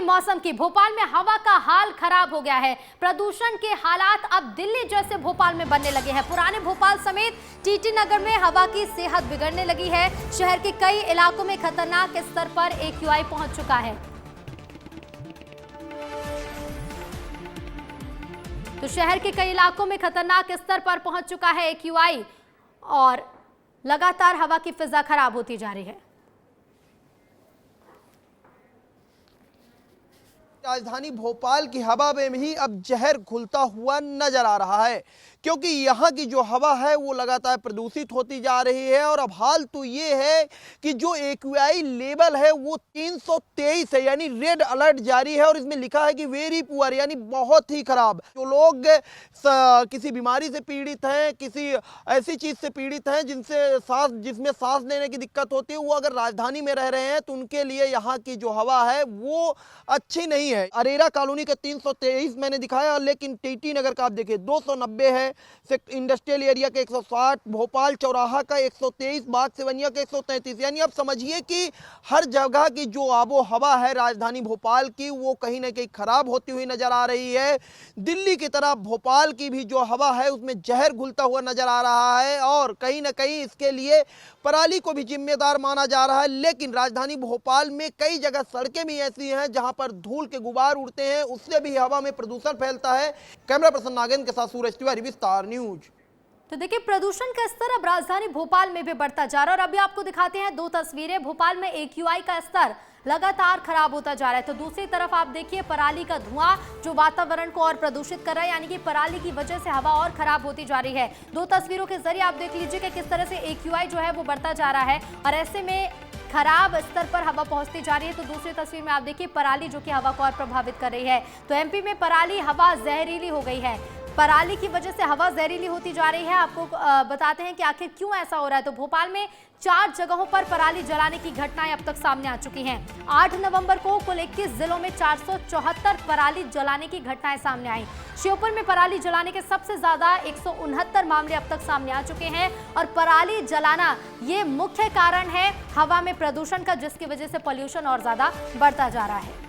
मौसम की। भोपाल में हवा का हाल खराब हो गया है। प्रदूषण के हालात अब दिल्ली जैसे भोपाल में बनने लगे हैं। पुराने भोपाल समेत टीटी नगर में हवा की सेहत बिगड़ने लगी है। शहर के कई इलाकों में खतरनाक स्तर पर AQI पहुंच चुका है। तो शहर के कई इलाकों में खतरनाक स्तर पर पहुंच चुका है AQI और लगातार हवा की फिजा खराब होती जा रही है। राजधानी भोपाल की हवा में ही अब जहर घुलता हुआ नजर आ रहा है, क्योंकि यहाँ की जो हवा है वो लगातार प्रदूषित होती जा रही है। और अब हाल तो ये है कि जो AQI लेवल है वो 323 है, यानी रेड अलर्ट जारी है और इसमें लिखा है कि वेरी पुअर, यानी बहुत ही खराब। जो लोग किसी बीमारी से पीड़ित हैं, किसी ऐसी चीज से पीड़ित हैं जिसमें सांस लेने की दिक्कत होती है, वो अगर राजधानी में रह रहे हैं तो उनके लिए यहाँ की जो हवा है वो अच्छी नहीं है। अरेरा कॉलोनी का 323 मैंने दिखाया, लेकिन टीटी नगर का आप देखिए 290 है, इंडस्ट्रियल एरिया के 160, भोपाल चौराहा का 123, बाग सिवनिया का 133। यानी आप समझिए कि हर जगह की जो आबो हवा है राजधानी भोपाल की वो कहीं ना कहीं खराब होती हुई नजर आ रही है। दिल्ली की तरह भोपाल की भी जो हवा है उसमें जहर घुलता हुआ नजर आ रहा है और कहीं ना कहीं इसके लिए पराली को भी जिम्मेदार माना जा रहा है। लेकिन राजधानी भोपाल में कई जगह सड़कें भी ऐसी हैं जहां पर धूल के गुबार उड़ते हैं, उससे भी हवा में प्रदूषण फैलता है। कैमरा पर्सन नागेंद्र के साथ सूरज तिवारी, विस्तार न्यूज। तो देखिए, प्रदूषण का स्तर अब राजधानी भोपाल में भी बढ़ता जा रहा है और अभी आपको दिखाते हैं दो तस्वीरें। भोपाल में AQI का स्तर लगातार खराब होता जा रहा है, तो दूसरी तरफ आप देखिए पराली का धुआं जो वातावरण को और प्रदूषित कर रहा है, यानी कि पराली की वजह से हवा और खराब होती जा रही है। दो तस्वीरों के जरिए आप देख लीजिए कि किस तरह से AQI जो है वो बढ़ता जा रहा है और ऐसे में खराब स्तर पर हवा पहुंचती जा रही है। तो दूसरी तस्वीर में आप देखिए पराली जो कि हवा को और प्रभावित कर रही है। तो MP में पराली हवा जहरीली हो गई है। पराली की वजह से हवा जहरीली होती जा रही है। आपको बताते हैं कि आखिर क्यों ऐसा हो रहा है। तो भोपाल में 4 जगहों पर पराली जलाने की घटनाएं अब तक सामने आ चुकी हैं। 8 नवंबर को कुल 21 जिलों में 474 पराली जलाने की घटनाएं सामने आई। श्योपुर में पराली जलाने के सबसे ज्यादा 169 मामले अब तक सामने आ चुके हैं और पराली जलाना ये मुख्य कारण है हवा में प्रदूषण का, जिसकी वजह से पॉल्यूशन और ज्यादा बढ़ता जा रहा है।